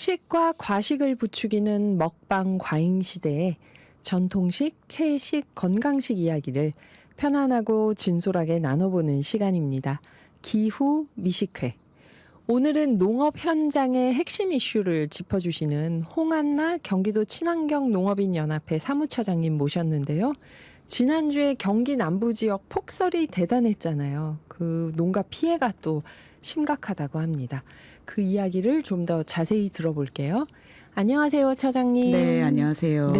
학식과 과식을 부추기는 먹방 과잉 시대에 전통식, 채식, 건강식 이야기를 편안하고 진솔하게 나눠보는 시간입니다. 기후 미식회. 오늘은 농업 현장의 핵심 이슈를 짚어주시는 홍한나 경기도 친환경 농업인연합회 사무처장님 모셨는데요. 지난주에 경기 남부 지역 폭설이 대단했잖아요. 그 농가 피해가 또 심각하다고 합니다. 그 이야기를 좀 더 자세히 들어볼게요. 안녕하세요, 처장님. 네, 안녕하세요. 네.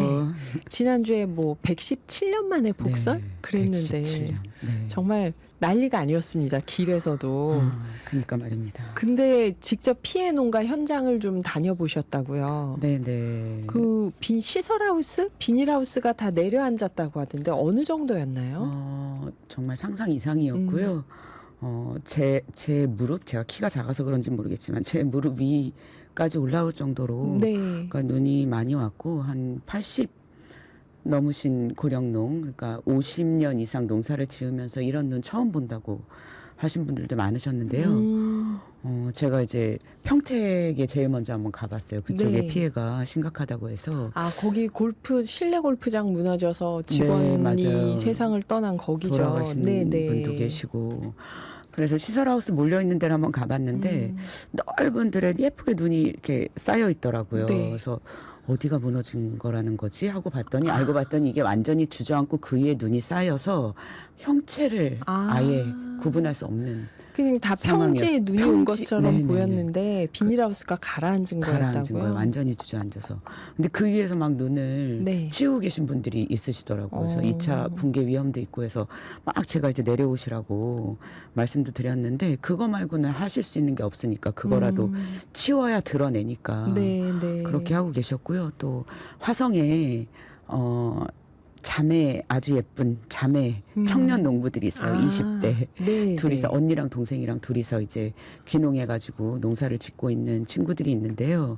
지난주에 뭐 117년 만에 폭설? 네, 그랬는데 117년. 네. 정말 난리가 아니었습니다. 길에서도. 그러니까 말입니다. 근데 직접 피해 농가 현장을 좀 다녀보셨다고요. 네. 그 시설하우스, 비닐하우스가 다 내려앉았다고 하던데 어느 정도였나요? 정말 상상 이상이었고요. 제 무릎, 제가 키가 작아서 그런지 모르겠지만 제 무릎 위까지 올라올 정도로 네. 그러니까 눈이 많이 왔고 한 80 넘으신 고령농, 그러니까 50년 이상 농사를 지으면서 이런 눈 처음 본다고 하신 분들도 많으셨는데요. 제가 이제 평택에 제일 먼저 한번 가봤어요. 그쪽에 네. 피해가 심각하다고 해서. 아, 거기 실내 골프장 무너져서 직원이 맞아요. 세상을 떠난 거기죠. 돌아가신 분도 계시고. 그래서 시설하우스 몰려있는 데를 한번 가봤는데 넓은 들에 예쁘게 눈이 이렇게 쌓여 있더라고요. 네. 그래서 어디가 무너진 거라는 거지 하고 봤더니 알고 봤더니 이게 완전히 주저앉고 그 위에 눈이 쌓여서 형체를 아예 구분할 수 없는 그냥 다 평지에 눈이 온 것처럼 보였는데 비닐하우스가 가라앉은 거였다고요? 완전히 주저앉아서. 근데 그 위에서 막 눈을 치우고 계신 분들이 있으시더라고요. 그래서 2차 붕괴 위험도 있고 해서 막 제가 이제 내려오시라고 말씀도 드렸는데 그거 말고는 하실 수 있는 게 없으니까 그거라도 치워야 드러내니까 그렇게 하고 계셨고요. 또 화성에 자매, 아주 예쁜 자매 청년 농부들이 있어요. 20대 둘이서 언니랑 동생이랑 둘이서 이제 귀농해가지고 농사를 짓고 있는 친구들이 있는데요.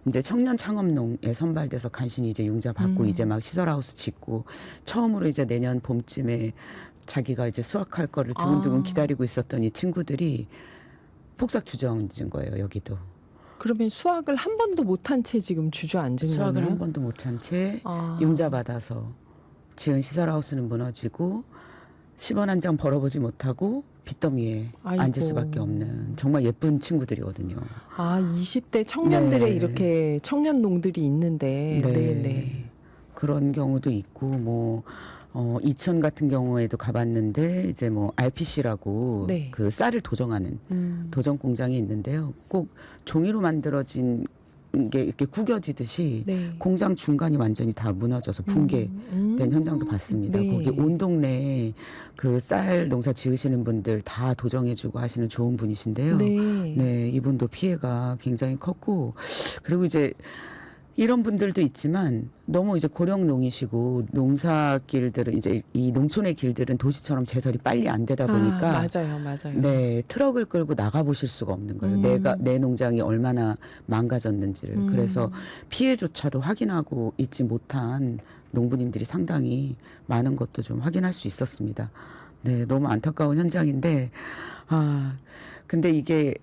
이제 청년 창업농에 선발돼서 간신히 이제 융자 받고 이제 막 시설하우스 짓고 처음으로 이제 내년 봄쯤에 자기가 이제 수확할 거를 두근두근 기다리고 있었던 이 친구들이 폭삭 주저앉은 거예요. 여기도. 그러면 수확을 한 번도 못한 채 지금 주저앉은 거예요? 수확을 한 번도 못한 채 융자 받아서 지은 시설하우스는 무너지고 10원 한 장 벌어보지 못하고 빚더미에 앉을 수밖에 없는 정말 예쁜 친구들이거든요. 아, 20대 청년들의 이렇게 청년 농들이 있는데 그런 경우도 있고 뭐 이천 같은 경우에도 가봤는데 이제 뭐 RPC라고 그 쌀을 도정하는 도정 공장이 있는데요. 꼭 종이로 만들어진 게 이렇게 구겨지듯이 공장 중간이 완전히 다 무너져서 붕괴된 현장도 봤습니다. 거기 온 동네에 그 쌀 농사 지으시는 분들 다 도정해주고 하시는 좋은 분이신데요. 이분도 피해가 굉장히 컸고 그리고 이런 분들도 있지만 너무 이제 고령농이시고 농사길들은 이제 이 농촌의 길들은 도시처럼 제설이 빨리 안 되다 보니까 맞아요. 네, 트럭을 끌고 나가 보실 수가 없는 거예요. 내 농장이 얼마나 망가졌는지를. 그래서 피해조차도 확인하고 있지 못한 농부님들이 상당히 많은 것도 좀 확인할 수 있었습니다. 네, 너무 안타까운 현장인데 근데 이게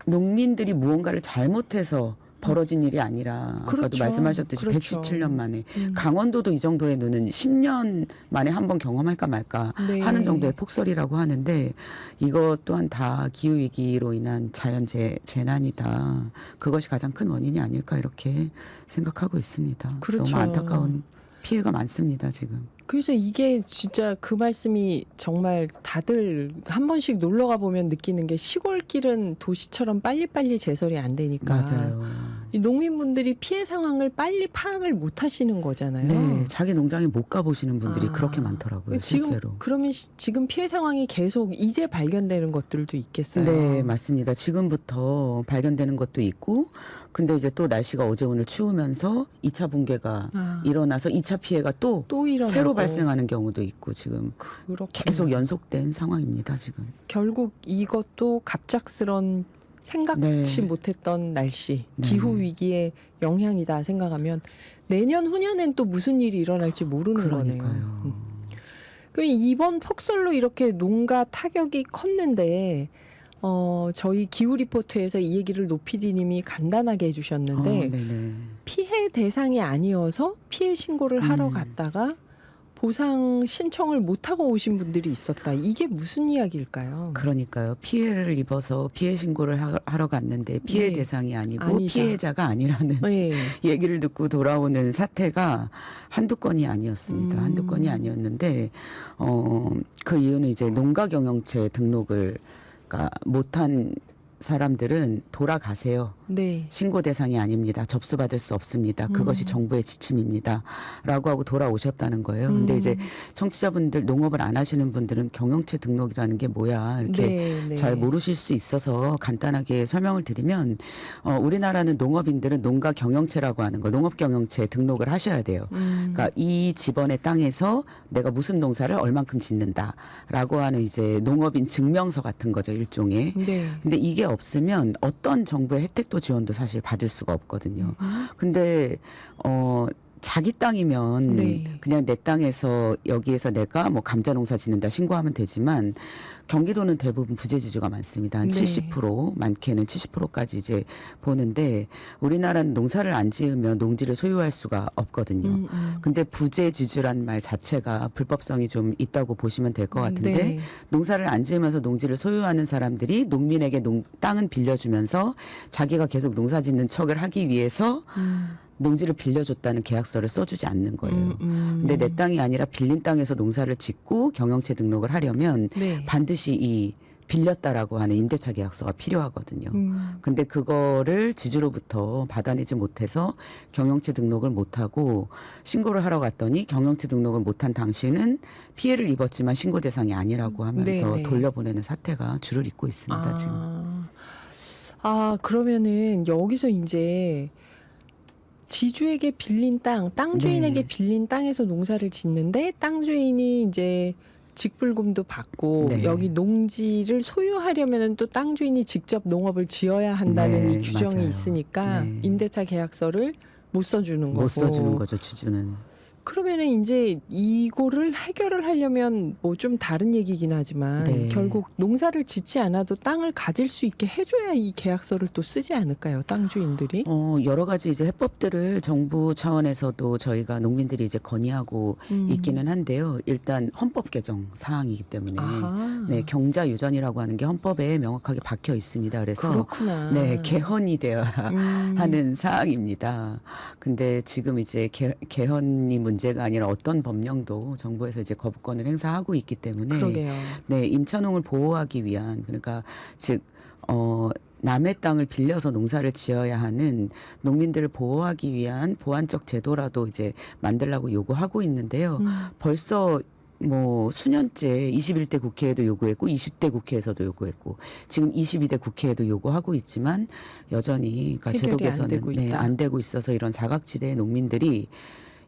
농민들이 무언가를 잘못해서 벌어진 일이 아니라 아까도 말씀하셨듯이 117년 만에 강원도도 이 정도의 눈은 10년 만에 한 번 경험할까 말까 하는 정도의 폭설이라고 하는데 이것 또한 다 기후위기로 인한 재난이다. 그것이 가장 큰 원인이 아닐까 이렇게 생각하고 있습니다. 너무 안타까운 피해가 많습니다. 지금. 그래서 이게 진짜 그 말씀이 정말 다들 한 번씩 놀러 가 보면 느끼는 게 시골길은 도시처럼 빨리빨리 제설이 안 되니까 이 농민분들이 피해 상황을 빨리 파악을 못 하시는 거잖아요. 네, 자기 농장에 못 가보시는 분들이 그렇게 많더라고요. 실제로. 그러면 지금 피해 상황이 계속 이제 발견되는 것들도 있겠어요? 네, 맞습니다. 지금부터 발견되는 것도 있고 근데 이제 또 날씨가 어제 오늘 추우면서 2차 붕괴가 일어나서 2차 피해가 또 새로 발생하는 경우도 있고 지금 계속 연속된 상황입니다. 지금. 결국 이것도 갑작스런 생각치 못했던 날씨, 기후 위기의 영향이다 생각하면 내년 후년엔 또 무슨 일이 일어날지 모르는 거네요. 그럼 이번 폭설로 이렇게 농가 타격이 컸는데 저희 기후 리포트에서 이 얘기를 노피디님이 간단하게 해주셨는데 네네. 피해 대상이 아니어서 피해 신고를 하러 갔다가 보상 신청을 못하고 오신 분들이 있었다. 이게 무슨 이야기일까요? 그러니까요. 피해를 입어서 피해 신고를 하러 갔는데 피해 네. 대상이 아니고 아니다. 피해자가 아니라는 네. 얘기를 듣고 돌아오는 사태가 한두 건이 아니었습니다. 한두 건이 아니었는데 그 이유는 이제 농가 경영체 등록을 못한 사람들은 돌아가세요. 네. 신고 대상이 아닙니다. 접수받을 수 없습니다. 그것이 정부의 지침입니다. 라고 하고 돌아오셨다는 거예요. 근데 이제 청취자분들 농업을 안 하시는 분들은 경영체 등록이라는 게 뭐야 이렇게 네, 네. 잘 모르실 수 있어서 간단하게 설명을 드리면 우리나라는 농업인들은 농가 경영체라고 하는 거 농업 경영체 등록을 하셔야 돼요. 그러니까 이 집원의 땅에서 내가 무슨 농사를 얼만큼 짓는다라고 하는 이제 농업인 증명서 같은 거죠. 일종의. 네. 근데 이게 없으면 어떤 정부의 혜택도 지원도 사실 받을 수가 없거든요. 근데 자기 땅이면 네. 그냥 내 땅에서 여기에서 내가 뭐 감자 농사 짓는다 신고하면 되지만 경기도는 대부분 부재지주가 많습니다. 한 네. 70% 많게는 70%까지 이제 보는데 우리나라는 농사를 안 지으면 농지를 소유할 수가 없거든요. 근데 부재지주란 말 자체가 불법성이 좀 있다고 보시면 될 것 같은데 네. 농사를 안 지으면서 농지를 소유하는 사람들이 농민에게 땅은 빌려주면서 자기가 계속 농사 짓는 척을 하기 위해서 농지를 빌려줬다는 계약서를 써주지 않는 거예요. 근데 내 땅이 아니라 빌린 땅에서 농사를 짓고 경영체 등록을 하려면 네. 반드시 이 빌렸다라고 하는 임대차 계약서가 필요하거든요. 근데 그거를 지주로부터 받아내지 못해서 경영체 등록을 못하고 신고를 하러 갔더니 경영체 등록을 못한 당신은 피해를 입었지만 신고 대상이 아니라고 하면서 네네. 돌려보내는 사태가 줄을 잇고 있습니다. 지금. 그러면은 여기서 이제 지주에게 빌린 땅 주인에게 네. 빌린 땅에서 농사를 짓는데 땅 주인이 이제 직불금도 받고 네. 여기 농지를 소유하려면은 또 땅 주인이 직접 농업을 지어야 한다는 네, 이 규정이 맞아요. 있으니까 네. 임대차 계약서를 못 써주는 거고. 못 써주는 거죠, 주주는. 그러면은 이제 이거를 해결을 하려면 뭐 좀 다른 얘기긴 하지만 네. 결국 농사를 짓지 않아도 땅을 가질 수 있게 해줘야 이 계약서를 또 쓰지 않을까요? 땅 주인들이? 여러 가지 이제 해법들을 정부 차원에서도 저희가 농민들이 이제 건의하고 있기는 한데요. 일단 헌법 개정 사항이기 때문에 아하. 네, 경자 유전이라고 하는 게 헌법에 명확하게 박혀 있습니다. 그래서 그렇구나. 네, 개헌이 되어야 하는 사항입니다. 근데 지금 이제 개헌이 문제가 아니라 어떤 법령도 정부에서 이제 거부권을 행사하고 있기 때문에 그러게요. 네, 임차농을 보호하기 위한 그러니까 즉 남의 땅을 빌려서 농사를 지어야 하는 농민들을 보호하기 위한 보완적 제도라도 이제 만들라고 요구하고 있는데요. 벌써 뭐 수년째 21대 국회에도 요구했고 20대 국회에서도 요구했고 지금 22대 국회에도 요구하고 있지만 여전히 그러니까 제도 해결이 안 개선은 되고 네, 있다. 안 되고 있어서 이런 사각지대의 농민들이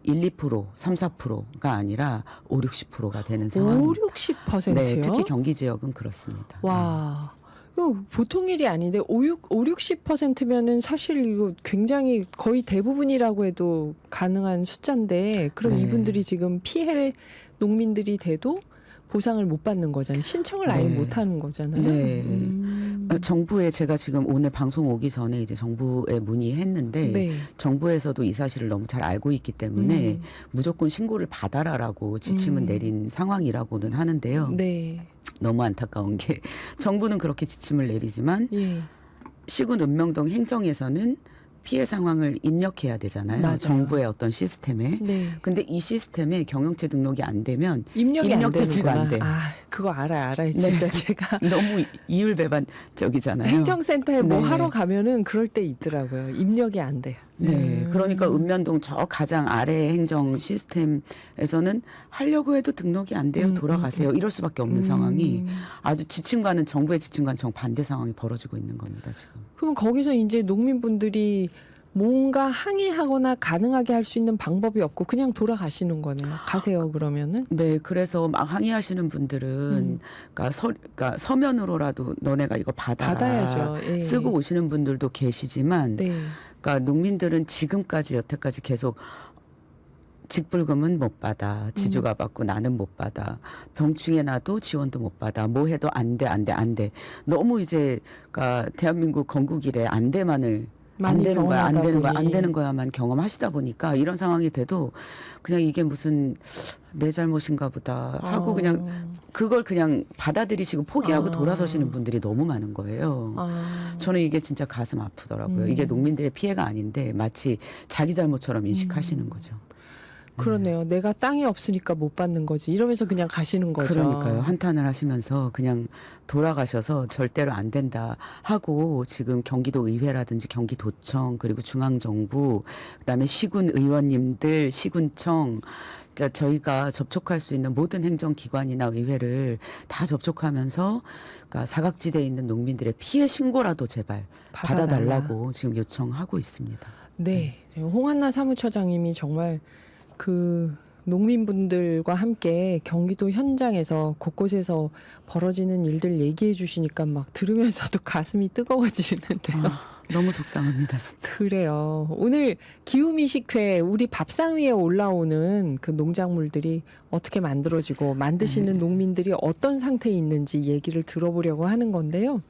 1, 2%, 3, 4%가 아니라 5, 60%가 되는 상황. 5, 60%요? 네, 특히 경기 지역은 그렇습니다. 와. 이거 보통 일이 아닌데 5, 60%면은 사실 이거 굉장히 거의 대부분이라고 해도 가능한 숫자인데 그럼 네. 이분들이 지금 피해 농민들이 돼도 보상을 못 받는 거잖아요. 신청을 아예 네. 못 하는 거잖아요. 네. 정부에 제가 지금 오늘 방송 오기 전에 이제 정부에 문의했는데 네. 정부에서도 이 사실을 너무 잘 알고 있기 때문에 무조건 신고를 받아라라고 지침은 내린 상황이라고는 하는데요. 네. 너무 안타까운 게 정부는 그렇게 지침을 내리지만 예. 시군 읍명동 행정에서는 피해 상황을 입력해야 되잖아요. 맞아요. 정부의 어떤 시스템에. 네. 근데 이 시스템에 경영체 등록이 안 되면 입력이 안 입력 자체가 되는구나. 안 돼. 아, 그거 알아요. 진짜 네. 제가 너무 이율배반적이잖아요. 행정센터에 뭐 네. 하러 가면은 그럴 때 있더라고요. 입력이 안 돼요. 네, 그러니까 읍면동 저 가장 아래 행정 시스템에서는 하려고 해도 등록이 안 돼요. 돌아가세요. 이럴 수밖에 없는 상황이 아주 지침과는 정부의 지침과는 정반대 상황이 벌어지고 있는 겁니다. 지금. 그럼 거기서 이제 농민분들이 뭔가 항의하거나 가능하게 할 수 있는 방법이 없고 그냥 돌아가시는 거네요. 가세요 그러면은. 네, 그래서 막 항의하시는 분들은 그러니까 서면으로라도 너네가 이거 받아야죠. 예. 쓰고 오시는 분들도 계시지만 네. 그러니까 농민들은 지금까지 여태까지 계속 직불금은 못 받아. 지주가 받고 나는 못 받아. 병충해 나도 지원도 못 받아. 뭐 해도 안 돼, 안 돼, 안 돼. 너무 이제 그러니까 대한민국 건국 이래 안 돼만을 안 많이 되는 거야, 안 경험하다 되는 거야, 안 보니. 되는 거야만 경험하시다 보니까 이런 상황이 돼도 그냥 이게 무슨 내 잘못인가 보다 하고 그냥 그걸 그냥 받아들이시고 포기하고 돌아서시는 분들이 너무 많은 거예요. 저는 이게 진짜 가슴 아프더라고요. 이게 농민들의 피해가 아닌데 마치 자기 잘못처럼 인식하시는 거죠. 그러네요. 내가 땅이 없으니까 못 받는 거지. 이러면서 그냥 가시는 거죠. 그러니까요. 한탄을 하시면서 그냥 돌아가셔서 절대로 안 된다 하고 지금 경기도 의회라든지 경기도청 그리고 중앙정부 그다음에 시군 의원님들 시군청 저희가 접촉할 수 있는 모든 행정기관이나 의회를 다 접촉하면서 그러니까 사각지대에 있는 농민들의 피해 신고라도 제발 받아달라고 지금 요청하고 있습니다. 네. 홍한나 사무처장님이 정말 그 농민분들과 함께 경기도 현장에서 곳곳에서 벌어지는 일들 얘기해 주시니까 막 들으면서도 가슴이 뜨거워지는데요. 너무 속상합니다, 진짜. 그래요. 오늘 기후미식회 우리 밥상 위에 올라오는 그 농작물들이 어떻게 만들어지고 만드시는 농민들이 어떤 상태에 있는지 얘기를 들어보려고 하는 건데요.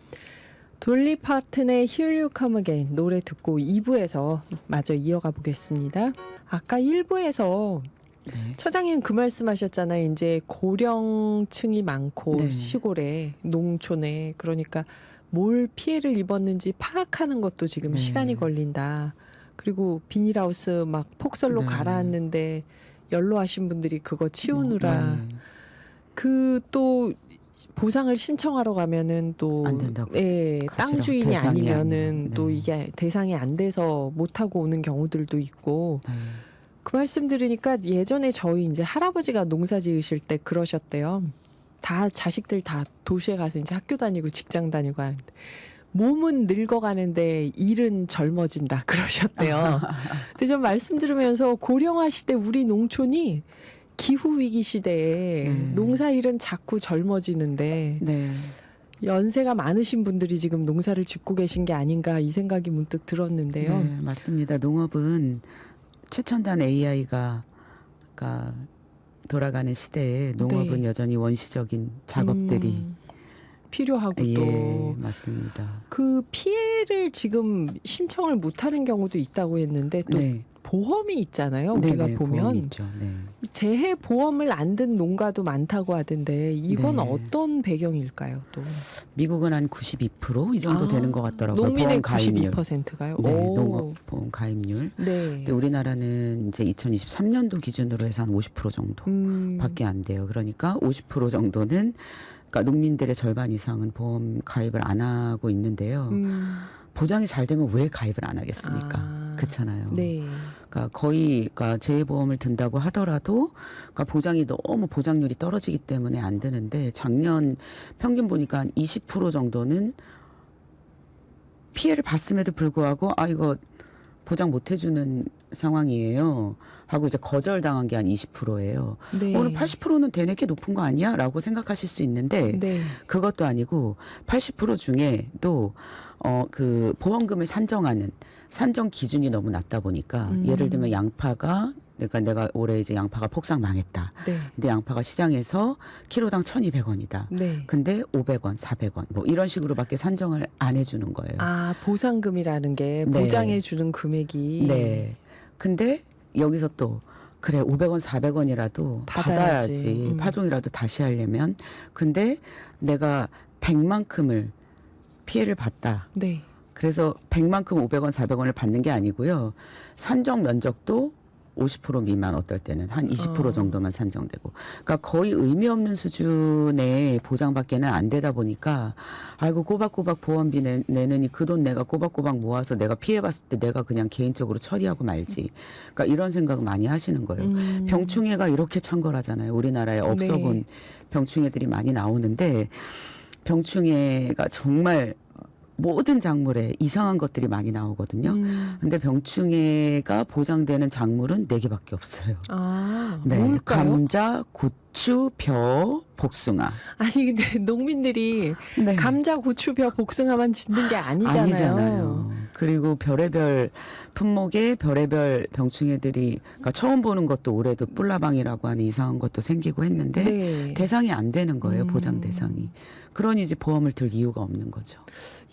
돌리 파튼의 Here You Come Again 노래 듣고 2부에서 마저 이어가 보겠습니다. 아까 1부에서 네. 처장님 그 말씀하셨잖아요. 이제 고령층이 많고 네. 시골에 농촌에 그러니까 뭘 피해를 입었는지 파악하는 것도 지금 네. 시간이 걸린다. 그리고 비닐하우스 막 폭설로 네. 가라앉는데 연로하신 분들이 그거 치우느라 네. 그 또 보상을 신청하러 가면은 또 안 된다고. 예, 땅 주인이 대상이 아니면은 아니면. 또 네. 이게 대상이 안 돼서 못 하고 오는 경우들도 있고 네. 그 말씀 들으니까 예전에 저희 이제 할아버지가 농사 지으실 때 그러셨대요. 다 자식들 다 도시에 가서 이제 학교 다니고 직장 다니고 하는데 몸은 늙어가는데 일은 젊어진다 그러셨대요. 근데 좀 말씀 들으면서 고령화 시대 우리 농촌이 기후 위기 시대에 농사일은 자꾸 젊어지는데 네. 연세가 많으신 분들이 지금 농사를 짓고 계신 게 아닌가 이 생각이 문득 들었는데요. 네, 맞습니다. 농업은 최첨단 AI가 돌아가는 시대에 농업은 네. 여전히 원시적인 작업들이 필요하고 예, 또 맞습니다. 그 피해를 지금 신청을 못하는 경우도 있다고 했는데 또 네. 보험이 있잖아요. 네, 우리가 네, 보면 보험이 있죠. 네. 재해 보험을 안 든 농가도 많다고 하던데 이건 네. 어떤 배경일까요? 또 미국은 한 92%이 정도 되는 것 같더라고요. 농민의 보험 가입률. 92%가요? 네, 농업보험 가입률. 네. 근데 우리나라는 이제 2023년도 기준으로 해서 한 50% 정도밖에 안 돼요. 그러니까 50% 정도는 그러니까 농민들의 절반 이상은 보험 가입을 안 하고 있는데요. 보장이 잘 되면 왜 가입을 안 하겠습니까? 그렇잖아요. 네. 그러니까 거의 그러니까 재해보험을 든다고 하더라도 그러니까 보장이 너무 보장률이 떨어지기 때문에 안 되는데 작년 평균 보니까 한 20% 정도는 피해를 봤음에도 불구하고 이거 보장 못 해주는 상황이에요. 하고 이제 거절당한 게 한 20%예요. 네. 오늘 80%는 대내게 높은 거 아니야? 라고 생각하실 수 있는데 네. 그것도 아니고 80% 중에도 그 보험금을 산정하는 산정 기준이 너무 낮다 보니까 예를 들면 양파가 그러니까 내가 올해 이제 양파가 폭삭 망했다. 네. 근데 양파가 시장에서 키로당 1,200원이다. 네. 근데 500원, 400원 뭐 이런 식으로밖에 산정을 안 해주는 거예요. 보상금이라는 게 네. 보장해 주는 금액이 네. 근데 여기서 또 그래 500원, 400원이라도 받아야지. 파종이라도 다시 하려면. 근데 내가 100만큼을 피해를 봤다. 네. 그래서 100만큼 500원, 400원을 받는 게 아니고요. 산정 면적도 50% 미만 어떨 때는 한 20% 정도만 산정되고. 그러니까 거의 의미 없는 수준의 보장밖에는 안 되다 보니까 아이고 꼬박꼬박 보험비 내느니 그 돈 내가 꼬박꼬박 모아서 내가 피해봤을 때 내가 그냥 개인적으로 처리하고 말지. 그러니까 이런 생각을 많이 하시는 거예요. 병충해가 이렇게 창궐하잖아요. 우리나라에 없어본 병충해들이 많이 나오는데 병충해가 정말 모든 작물에 이상한 것들이 많이 나오거든요. 근데 병충해가 보장되는 작물은 4개밖에 없어요. 네, 뭘까요? 감자, 고추, 벼, 복숭아. 아니 근데 농민들이 네. 감자, 고추, 벼, 복숭아만 짓는 게 아니잖아요. 그리고 별의별 품목에 별의별 병충해들이 그러니까 처음 보는 것도 올해도 뿔라방이라고 하는 이상한 것도 생기고 했는데 네. 대상이 안 되는 거예요. 보장 대상이. 그러니 이제 보험을 들 이유가 없는 거죠.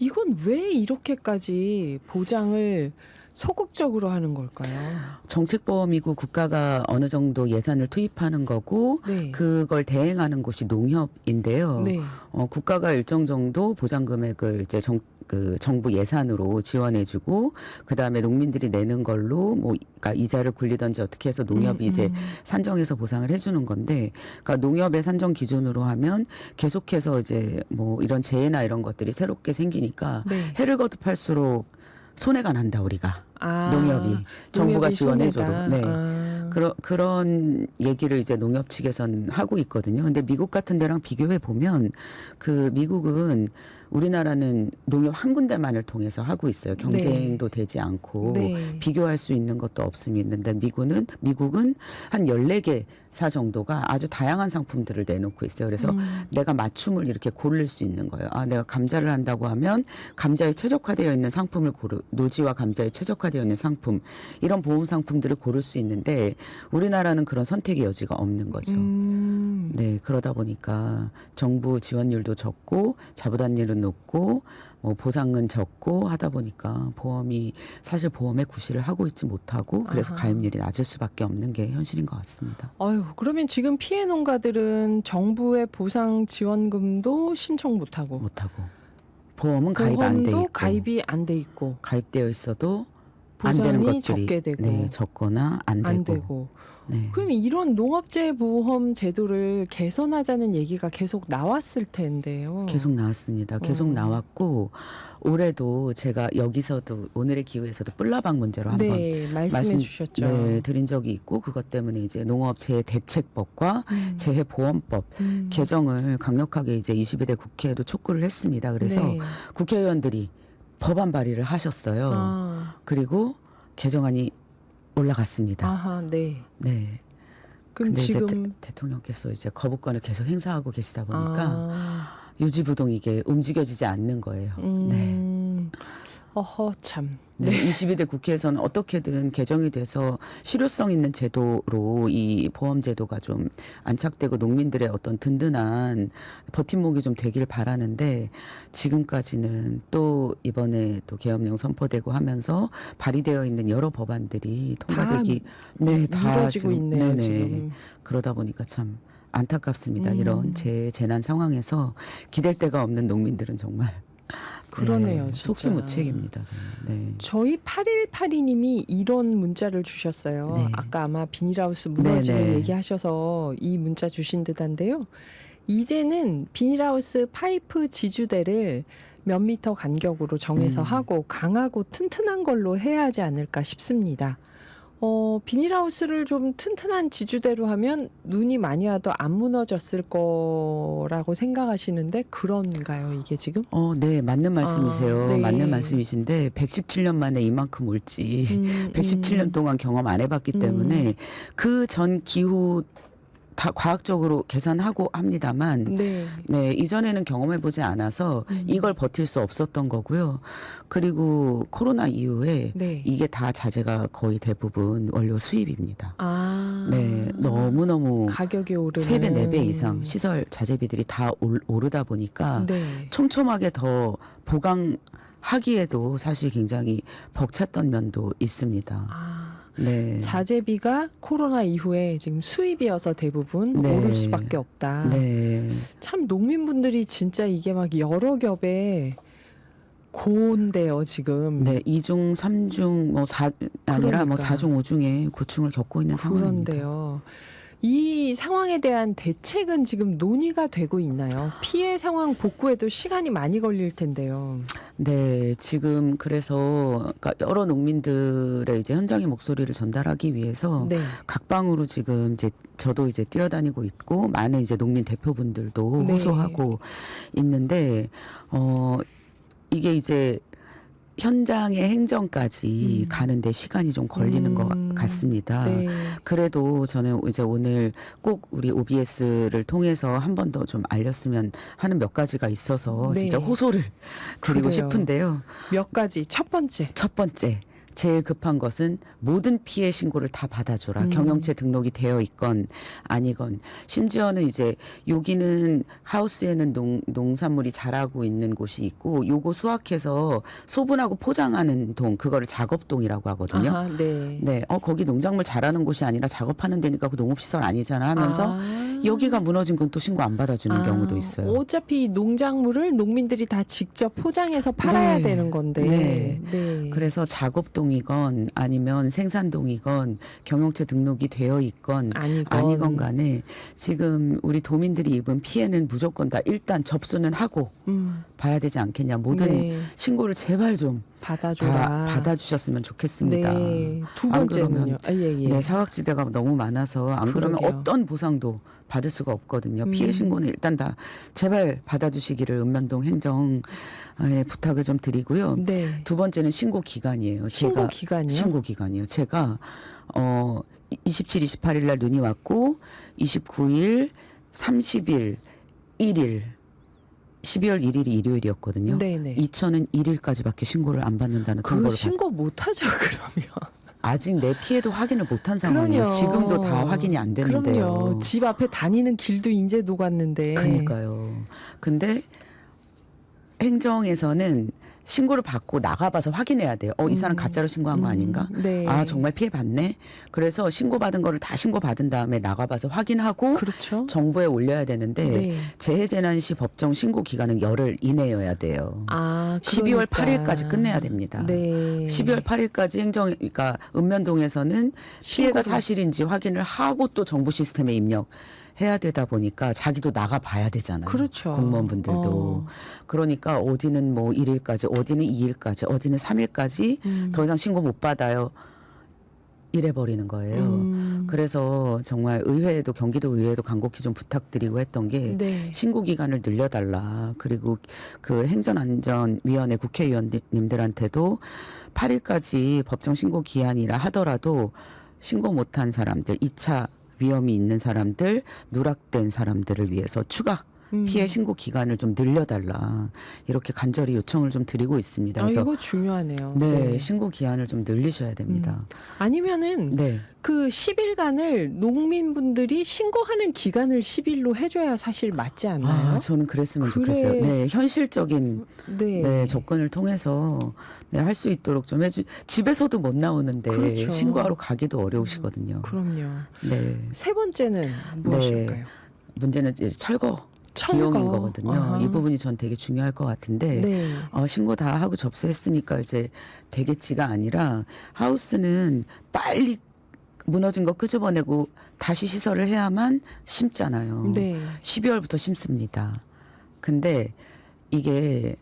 이건 왜 이렇게까지 보장을 소극적으로 하는 걸까요? 정책보험이고 국가가 어느 정도 예산을 투입하는 거고 네. 그걸 대행하는 곳이 농협인데요. 네. 국가가 일정 정도 보장 금액을 이제 정부 예산으로 지원해주고 그다음에 농민들이 내는 걸로 뭐 그러니까 이자를 굴리든지 어떻게 해서 농협이 이제 산정해서 보상을 해주는 건데, 그러니까 농협의 산정 기준으로 하면 계속해서 이제 뭐 이런 재해나 이런 것들이 새롭게 생기니까 네. 해를 거듭할수록 손해가 난다 우리가. 아, 농협이 정부가 농협이 지원해줘도. 손해다. 네. 아. 그런 얘기를 이제 농협 측에서는 하고 있거든요. 근데 미국 같은 데랑 비교해 보면 그 미국은 우리나라는 농협 한 군데만을 통해서 하고 있어요. 경쟁도 되지 않고 네. 비교할 수 있는 것도 없습니다. 미국은 한 14개사 정도가 아주 다양한 상품들을 내놓고 있어요. 그래서 내가 맞춤을 이렇게 고를 수 있는 거예요. 아, 내가 감자를 한다고 하면 감자에 최적화되어 있는 상품을 노지와 감자에 최적화되어 있는 상품, 이런 보험 상품들을 고를 수 있는데 우리나라는 그런 선택의 여지가 없는 거죠. 네, 그러다 보니까 정부 지원율도 적고 자부담률은 높고 뭐 보상은 적고 하다 보니까 보험이 사실 보험에 구실을 하고 있지 못하고 그래서 아하. 가입률이 낮을 수밖에 없는 게 현실인 것 같습니다. 아유, 그러면 지금 피해 농가들은 정부의 보상 지원금도 신청 못하고 보험은 가입 안 돼 보험도 있고 가입이 안 돼 있고 가입되어 있어도 안 되는 보상이 것들이 적게 되고 네, 적거나 안 되고. 네. 그럼 이런 농업재보험 제도를 개선하자는 얘기가 계속 나왔을 텐데요. 계속 나왔습니다. 계속 나왔고 올해도 제가 여기서도 오늘의 기후에서도 뿔라방 문제로 한번 네, 말씀해 주셨죠. 네, 드린 적이 있고 그것 때문에 이제 농업재해 대책법과 재해보험법 개정을 강력하게 이제 22대 국회에도 촉구를 했습니다. 그래서 네. 국회의원들이 법안 발의를 하셨어요. 아, 그리고 개정안이 올라갔습니다. 아하, 네. 네. 그럼 근데 지금 이제 대통령께서 이제 거부권을 계속 행사하고 계시다 보니까 아, 유지부동 이게 움직여지지 않는 거예요. 네. 어허 참. 네. 22대 국회에서는 어떻게든 개정이 돼서 실효성 있는 제도로 이 보험 제도가 좀 안착되고 농민들의 어떤 든든한 버팀목이 좀 되길 바라는데 지금까지는 또 이번에 또 계엄령 선포되고 하면서 발의되어 있는 여러 법안들이 통과되기 다 미뤄지고 있네요, 네네. 지금. 그러다 보니까 참 안타깝습니다. 이런 재난 상황에서 기댈 데가 없는 농민들은 정말 그러네요, 네, 진짜. 속수무책입니다. 정말. 네. 저희 8182님이 이런 문자를 주셨어요. 네. 아까 아마 비닐하우스 무너지는 네네. 얘기하셔서 이 문자 주신 듯한데요. 이제는 비닐하우스 파이프 지주대를 몇 미터 간격으로 정해서 하고 강하고 튼튼한 걸로 해야 하지 않을까 싶습니다. 비닐하우스를 좀 튼튼한 지주대로 하면 눈이 많이 와도 안 무너졌을 거라고 생각하시는데 그런가요, 이게 지금? 네, 맞는 말씀이세요. 네. 맞는 말씀이신데 117년 만에 이만큼 올지 117년 동안 경험 안 해봤기 때문에 그 전 기후 다 과학적으로 계산하고 합니다만 네. 네, 이전에는 경험해보지 않아서 이걸 버틸 수 없었던 거고요. 그리고 코로나 이후에 네. 이게 다 자재가 거의 대부분 원료 수입입니다. 아. 네, 너무너무 가격이 오르는 3배, 4배 이상 시설 자재비들이 다 오르다 보니까 네. 촘촘하게 더 보강하기에도 사실 굉장히 벅찼던 면도 있습니다. 아, 네. 자재비가 코로나 이후에 지금 수입이어서 대부분 네. 오를 수밖에 없다. 네. 참 농민분들이 진짜 이게 막 여러 겹에 고온데요, 지금. 네, 2중, 3중, 아니라 그러니까. 4중, 5중에 고충을 겪고 있는 상황입니다. 그런데요. 이 상황에 대한 대책은 지금 논의가 되고 있나요? 피해 상황 복구에도 시간이 많이 걸릴 텐데요. 네, 지금 그래서 그러니까 여러 농민들의 이제 현장의 목소리를 전달하기 위해서 네. 각방으로 지금 이제 저도 이제 뛰어다니고 있고 많은 이제 농민 대표분들도 네. 호소하고 있는데 이게 이제 현장의 행정까지 가는데 시간이 좀 걸리는 것 같습니다. 네. 그래도 저는 이제 오늘 꼭 우리 OBS를 통해서 한 번 더 좀 알렸으면 하는 몇 가지가 있어서 네. 진짜 호소를 드리고 그래요. 싶은데요. 몇 가지. 첫 번째. 첫 번째. 제일 급한 것은 모든 피해 신고를 다 받아줘라. 경영체 등록이 되어 있건 아니건. 심지어는 이제 여기는 하우스에는 농산물이 자라고 있는 곳이 있고 요거 수확해서 소분하고 포장하는 동 그거를 작업동이라고 하거든요. 아하, 네. 네, 거기 농작물 자라는 곳이 아니라 작업하는 데니까 그 농업시설 아니잖아 하면서 여기가 무너진 건 또 신고 안 받아주는 경우도 있어요. 어차피 농작물을 농민들이 다 직접 포장해서 팔아야 네. 되는 건데. 네. 네. 그래서 작업동이건 아니면 생산동이건 경영체 등록이 되어 있건 아니건 간에 지금 우리 도민들이 입은 피해는 무조건 다 일단 접수는 하고 봐야 되지 않겠냐. 모든 네. 신고를 제발 좀 받아줘라. 다 받아주셨으면 좋겠습니다. 네. 두 안 번째는요. 그러면 네, 사각지대가 너무 많아서 안 그러면 그러게요. 어떤 보상도 받을 수가 없거든요. 피해 신고는 일단 다 제발 받아주시기를 읍면동 행정에 부탁을 좀 드리고요. 네. 두 번째는 신고 기간이에요. 신고 기간이요? 신고 기간이요. 제가 27, 28일 날 눈이 왔고 29일, 30일, 1일 12월 1일이 일요일이었거든요. 네네. 2천은 1일까지밖에 신고를 안 받는다는 그 통보를 신고 못하죠 그러면. 아직 내 피해도 확인을 못한 상황이에요. 그럼요. 지금도 다 확인이 안 되는데요. 그럼요. 집 앞에 다니는 길도 이제 녹았는데. 그러니까요. 근데 행정에서는 신고를 받고 나가봐서 확인해야 돼요. 이 사람 가짜로 신고한 거 아닌가? 네. 아, 정말 피해 받네? 그래서 신고받은 거를 다 신고받은 다음에 나가봐서 확인하고 그렇죠. 정부에 올려야 되는데 네. 재해재난시 법정 신고 기간은 열흘 이내여야 돼요. 아, 12월 그러니까. 8일까지 끝내야 됩니다. 네. 12월 8일까지 그러니까 읍면동에서는 피해가 신고를. 사실인지 확인을 하고 또 정부 시스템에 입력해야 되다 보니까 자기도 나가 봐야 되잖아요. 그렇죠. 공무원분들도. 그러니까 어디는 뭐 1일까지, 어디는 2일까지, 어디는 3일까지 더 이상 신고 못 받아요. 이래 버리는 거예요. 그래서 정말 의회에도 경기도 의회에도 간곡히 좀 부탁드리고 했던 게 네. 신고 기간을 늘려달라. 그리고 그 행정안전위원회 국회의원님들한테도 8일까지 법정 신고 기한이라 하더라도 신고 못한 사람들, 2차 위험이 있는 사람들, 누락된 사람들을 위해서 추가 피해 신고 기간을 좀 늘려달라. 이렇게 간절히 요청을 좀 드리고 있습니다. 그래서 이거 중요하네요. 네, 신고 기한을 좀 늘리셔야 됩니다. 아니면은 네. 그 10일간을 농민분들이 신고하는 기간을 10일로 해줘야 사실 맞지 않나요? 아, 저는 그랬으면 그래. 좋겠어요. 네, 현실적인 네. 네, 접근을 통해서 네, 할 수 있도록 좀 집에서도 못 나오는데 그렇죠. 신고하러 가기도 어려우시거든요. 그럼요. 네. 세 번째는 무엇일까요? 문제는 이제 철거. 철거. 비용인 거거든요. 아하. 이 부분이 전 되게 중요할 것 같은데 네. 신고 다 하고 접수했으니까 이제 되겠지가 아니라 하우스는 빨리 무너진 거 끄집어내고 다시 시설을 해야만 심잖아요. 네. 12월부터 심습니다. 근데 이게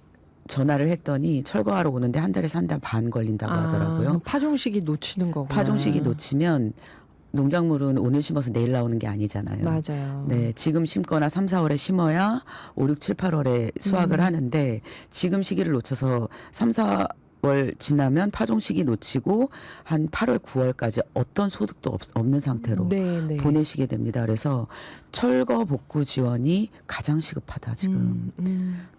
전화를 했더니 철거하러 오는데 한 달에서 한 달 반 걸린다고 하더라고요. 파종식이 놓치는 거구나. 파종식이 놓치면 농작물은 오늘 심어서 내일 나오는 게 아니잖아요. 맞아요. 네, 지금 심거나 3, 4월에 심어야 5, 6, 7, 8월에 수확을 하는데 지금 시기를 놓쳐서 3, 4월 지나면 파종 시기 놓치고 한 8월, 9월까지 어떤 소득도 없는 상태로 네, 네. 보내시게 됩니다. 그래서 철거 복구 지원이 가장 시급하다 지금.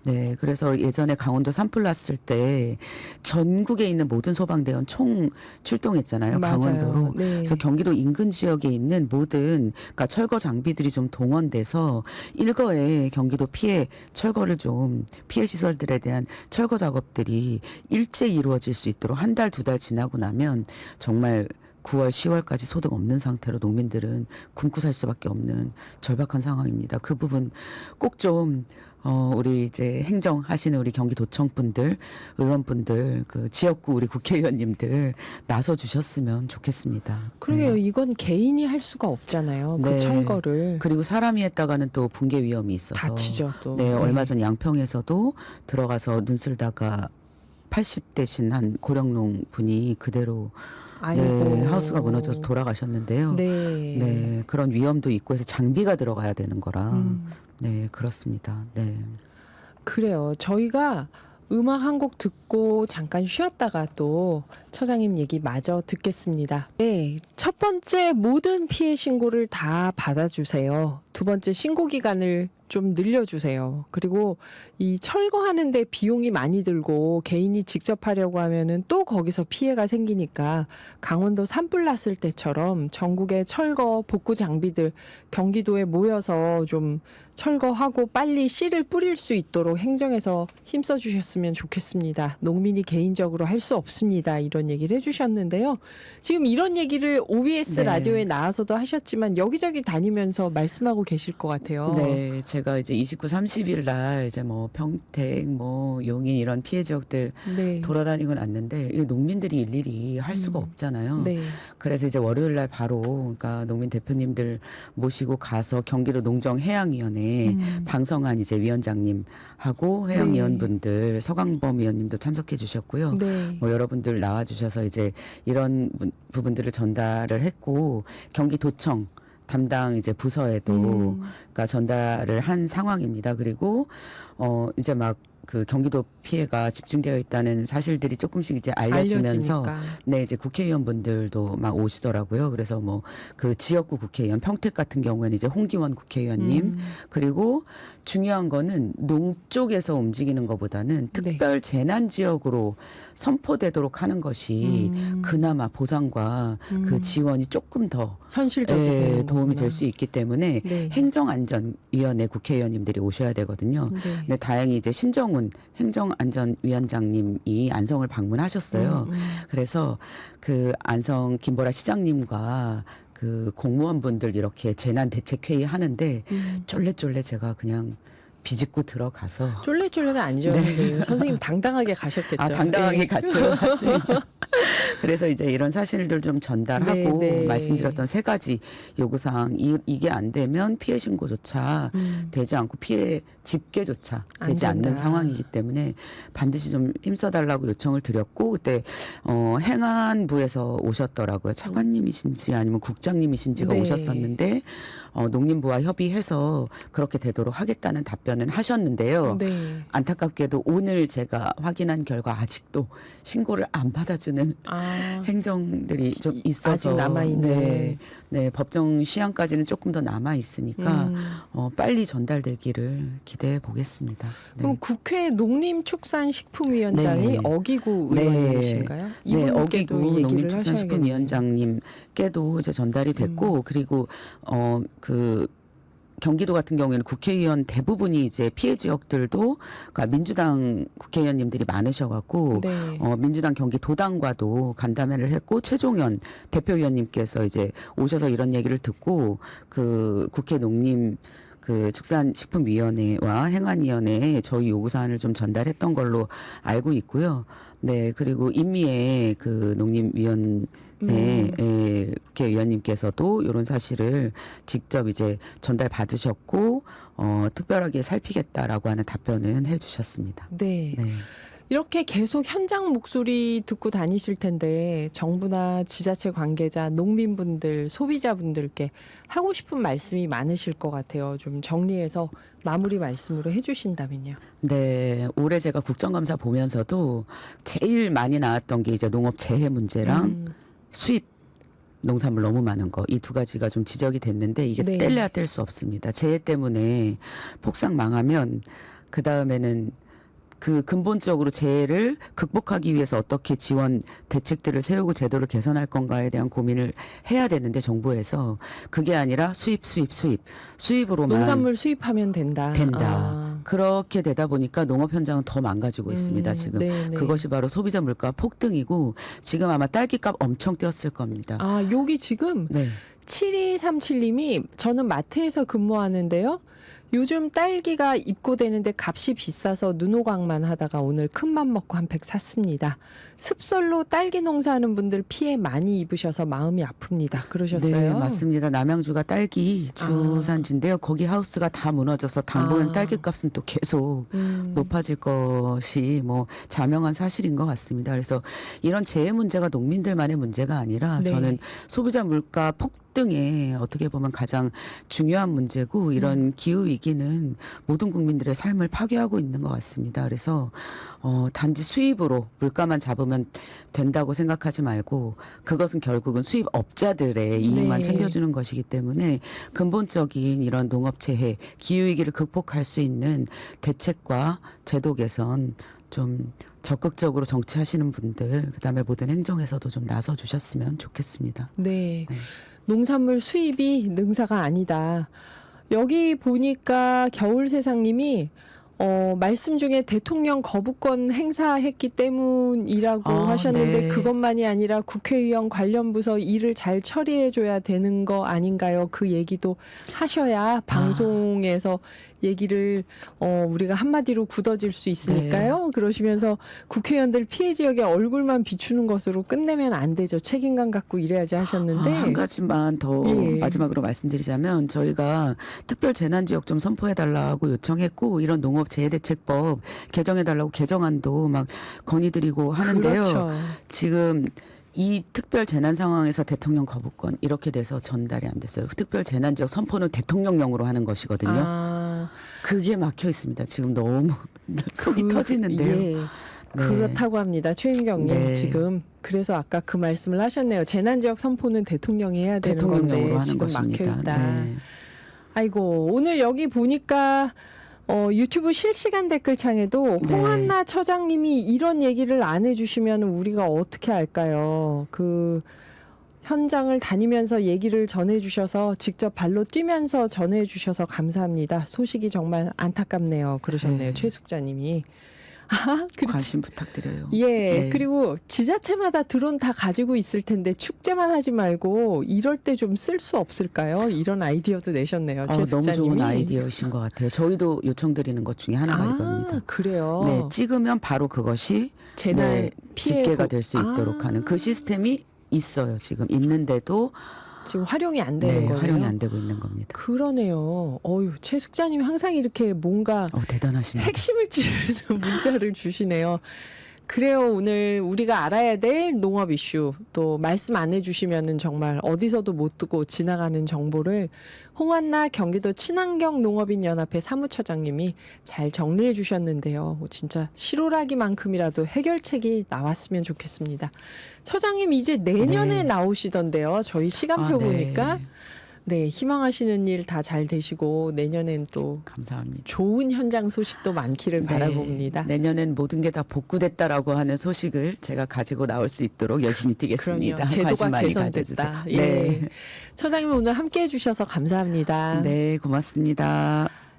네, 그래서 예전에 강원도 산불 났을 때 전국에 있는 모든 소방대원 총 출동했잖아요. 맞아요. 강원도로. 네. 그래서 경기도 인근 지역에 있는 모든 그러니까 철거 장비들이 좀 동원돼서 일거에 경기도 철거를 좀 피해 시설들에 대한 철거 작업들이 일제 이루어질 수 있도록 한 달, 두 달 지나고 나면 정말 9월, 10월까지 소득 없는 상태로 농민들은 굶고 살 수밖에 없는 절박한 상황입니다. 그 부분 꼭 좀 우리 이제 행정하시는 우리 경기도청 분들, 의원분들, 그 지역구 우리 국회의원님들 나서 주셨으면 좋겠습니다. 그러게요. 네. 이건 개인이 할 수가 없잖아요. 그 네. 철거를. 그리고 사람이 했다가는 또 붕괴 위험이 있어서 다치죠, 또. 네, 얼마 전 양평에서도 들어가서 눈 쓸다가 80대신 한 고령농 분이 그대로 아이고. 네, 하우스가 무너져서 돌아가셨는데요. 네. 네, 그런 위험도 있고 해서 장비가 들어가야 되는 거라. 네, 그렇습니다. 네. 그래요. 저희가 음악 한 곡 듣고 잠깐 쉬었다가 또 처장님 얘기 마저 듣겠습니다. 네, 첫 번째 모든 피해 신고를 다 받아주세요. 두 번째 신고 기간을 좀 늘려주세요. 그리고 이 철거하는데 비용이 많이 들고 개인이 직접 하려고 하면은 또 거기서 피해가 생기니까 강원도 산불 났을 때처럼 전국의 철거 복구 장비들 경기도에 모여서 좀 철거하고 빨리 씨를 뿌릴 수 있도록 행정에서 힘써 주셨으면 좋겠습니다. 농민이 개인적으로 할 수 없습니다. 이런 얘기를 해주셨는데요. 지금 이런 얘기를 OBS 네. 라디오에 나와서도 하셨지만 여기저기 다니면서 말씀하고 계실 것 같아요. 네, 제가 이제 29, 30일 날 이제 뭐 평택, 뭐 용인 이런 피해 지역들 네. 돌아다니고 났는데 이 농민들이 일일이 할 수가 없잖아요. 네. 그래서 이제 월요일 날 바로 그러니까 농민 대표님들 모시고 가서 경기도 농정해양위원회 방성한 이제 위원장님하고 해양위원분들 서강범 위원님도 참석해 주셨고요. 네. 뭐 여러분들 나와 주셔서 이제 이런 부분들을 전달을 했고 경기도청 담당 이제 부서에도 그러니까 전달을 한 상황입니다. 그리고 이제 막 그 경기도 피해가 집중되어 있다는 사실들이 조금씩 이제 알려지면서 알려지니까. 네, 이제 국회의원분들도 막 오시더라고요. 그래서 뭐 그 지역구 국회의원 평택 같은 경우에는 이제 홍기원 국회의원님 그리고 중요한 거는 농 쪽에서 움직이는 것보다는 특별 재난 지역으로 선포되도록 하는 것이 그나마 보상과 그 지원이 조금 더 현실적으로 예, 도움이 될 수 있기 때문에 네. 행정안전위원회 국회의원님들이 오셔야 되거든요. 네. 근데 다행히 이제 신정훈 행정안전위원장님이 안성을 방문하셨어요. 그래서 그 안성 김보라 시장님과 그 공무원분들 이렇게 재난대책회의 하는데 쫄래쫄래 제가 그냥 비집고 들어가서 쫄래쫄래는 아니셨는데 선생님 당당하게 가셨겠죠. 아, 당당하게 네. 들어갔습니다. 그래서 이제 이런 사실들 좀 전달하고 네, 네. 말씀드렸던 세 가지 요구사항 이게 안 되면 피해 신고조차 되지 않고 피해 집계조차 안 되지 않는 된다. 상황이기 때문에 반드시 좀 힘써달라고 요청을 드렸고 그때 행안부에서 오셨더라고요. 차관님이신지 아니면 국장님이신지가 네. 오셨었는데 농림부와 협의해서 그렇게 되도록 하겠다는 답변은 하셨는데요. 네. 안타깝게도 오늘 제가 확인한 결과 아직도 신고를 안 받아주는 아, 행정들이 좀 있어서 아직 남아있는. 네, 네, 법정 시한까지는 조금 더 남아 있으니까 빨리 전달되기를 기대해 보겠습니다. 네. 그럼 국회 농림축산식품위원장이 네네. 어기구 네. 의원님이신가요? 네, 이분께도 어기구 이 얘기를 농림축산식품위원장님께도 이제 전달이 됐고 그리고 그 경기도 같은 경우에는 국회의원 대부분이 이제 피해 지역들도 그러니까 민주당 국회의원님들이 많으셔갖고 네. 민주당 경기도당과도 간담회를 했고 최종현 대표위원님께서 이제 오셔서 이런 얘기를 듣고 그 국회 농림 그 축산식품위원회와 행안위원회에 저희 요구사안을 좀 전달했던 걸로 알고 있고요. 네, 그리고 임미애 그 농림위원 네, 예, 국회의원님께서도 이런 사실을 직접 이제 전달 받으셨고 특별하게 살피겠다라고 하는 답변은 해주셨습니다. 네. 네. 이렇게 계속 현장 목소리 듣고 다니실 텐데 정부나 지자체 관계자, 농민분들, 소비자분들께 하고 싶은 말씀이 많으실 것 같아요. 좀 정리해서 마무리 말씀으로 해주신다면요. 네, 올해 제가 국정감사 보면서도 제일 많이 나왔던 게 이제 농업 재해 문제랑 수입 농산물 너무 많은 거 이 두 가지가 좀 지적이 됐는데 이게 네. 뗄래야 뗄 수 없습니다. 재해 때문에 폭삭 망하면 그 다음에는 그 근본적으로 재해를 극복하기 위해서 어떻게 지원 대책들을 세우고 제도를 개선할 건가에 대한 고민을 해야 되는데 정부에서 그게 아니라 수입으로만 농산물 수입하면 된다. 아. 그렇게 되다 보니까 농업 현장은 더 망가지고 있습니다. 지금 네네. 그것이 바로 소비자 물가 폭등이고 지금 아마 딸기값 엄청 뛰었을 겁니다. 아, 여기 지금 네. 7237님이 저는 마트에서 근무하는데요. 요즘 딸기가 입고되는데 값이 비싸서 눈호강만 하다가 오늘 큰맘 먹고 한 팩 샀습니다. 습설로 딸기 농사하는 분들 피해 많이 입으셔서 마음이 아픕니다. 그러셨어요? 네, 맞습니다. 남양주가 딸기 주산지인데요. 거기 하우스가 다 무너져서 당분간 딸기값은 또 계속 높아질 것이 뭐 자명한 사실인 것 같습니다. 그래서 이런 재해 문제가 농민들만의 문제가 아니라 네. 저는 소비자 물가 폭등에 어떻게 보면 가장 중요한 문제고 이런 기후 위기 인기는 모든 국민들의 삶을 파괴하고 있는 것 같습니다. 그래서 단지 수입으로 물가만 잡으면 된다고 생각하지 말고 그것은 결국은 수입업자들의 이익만 네. 챙겨주는 것이기 때문에 근본적인 이런 농업체해 기후위기를 극복할 수 있는 대책과 제도 개선 좀 적극적으로 정치하시는 분들 그다음에 모든 행정에서도 좀 나서 주셨으면 좋겠습니다. 네. 농산물 수입이 능사가 아니다. 여기 보니까 겨울세상님이 말씀 중에 대통령 거부권 행사했기 때문이라고 하셨는데 네. 그것만이 아니라 국회의원 관련 부서 일을 잘 처리해줘야 되는 거 아닌가요? 그 얘기도 하셔야 방송에서 얘기를 우리가 한마디로 굳어질 수 있으니까요. 그러시면서 국회의원들 피해 지역에 얼굴만 비추는 것으로 끝내면 안 되죠. 책임감 갖고 일해야지 하셨는데 한 가지만 더 예. 마지막으로 말씀드리자면 저희가 특별 재난지역 좀 선포해달라고 요청했고 이런 농업재해대책법 개정해달라고 개정안도 막 건의드리고 하는데요. 그렇죠. 지금 이 특별 재난 상황에서 대통령 거부권 이렇게 돼서 전달이 안 됐어요. 특별 재난지역 선포는 대통령령으로 하는 것이거든요. 아, 그게 막혀 있습니다. 지금 너무 속이 터지는데요. 예. 그렇다고 합니다. 최윤경님 네. 지금 그래서 아까 그 말씀을 하셨네요. 재난지역 선포는 대통령이 해야 되는 대통령령으로 건데 하는 지금 것입니다. 막혀 있다. 네. 아이고 오늘 여기 보니까 유튜브 실시간 댓글창에도 네. 홍한나 처장님이 이런 얘기를 안 해주시면 우리가 어떻게 할까요? 그 현장을 다니면서 얘기를 전해주셔서 직접 발로 뛰면서 전해주셔서 감사합니다. 소식이 정말 안타깝네요. 그러셨네요. 네. 최숙자님이. 아, 그렇지. 관심 부탁드려요. 예, 네. 그리고 지자체마다 드론 다 가지고 있을 텐데 축제만 하지 말고 이럴 때 좀 쓸 수 없을까요? 이런 아이디어도 내셨네요. 너무 최숙자님이. 좋은 아이디어이신 것 같아요. 저희도 요청드리는 것 중에 하나가 이겁니다. 그래요. 네, 찍으면 바로 그것이 재난 네, 피해 집계가 될 수 있도록 하는 그 시스템이 있어요. 지금 있는데도 지금 활용이 안 되는 네, 거예요. 활용이 안 되고 있는 겁니다. 그러네요. 최숙자님 항상 이렇게 뭔가 대단하십니다. 핵심을 찌르는 문자를 주시네요. 그래요. 오늘 우리가 알아야 될 농업 이슈 또 말씀 안 해주시면은 정말 어디서도 못 듣고 지나가는 정보를 홍한나 경기도 친환경 농업인 연합회 사무처장님이 잘 정리해 주셨는데요. 진짜 실오라기만큼이라도 해결책이 나왔으면 좋겠습니다. 처장님 이제 내년에 네. 나오시던데요. 저희 시간표 네. 보니까 네 희망하시는 일 다 잘 되시고 내년엔 또 감사합니다. 좋은 현장 소식도 많기를 네, 바라봅니다. 내년엔 모든 게 다 복구됐다라고 하는 소식을 제가 가지고 나올 수 있도록 열심히 뛰겠습니다. 그럼요. 제도가 관심 많이 개선됐다. 가져주세요. 예. 네. 처장님 오늘 함께해 주셔서 감사합니다. 네, 고맙습니다.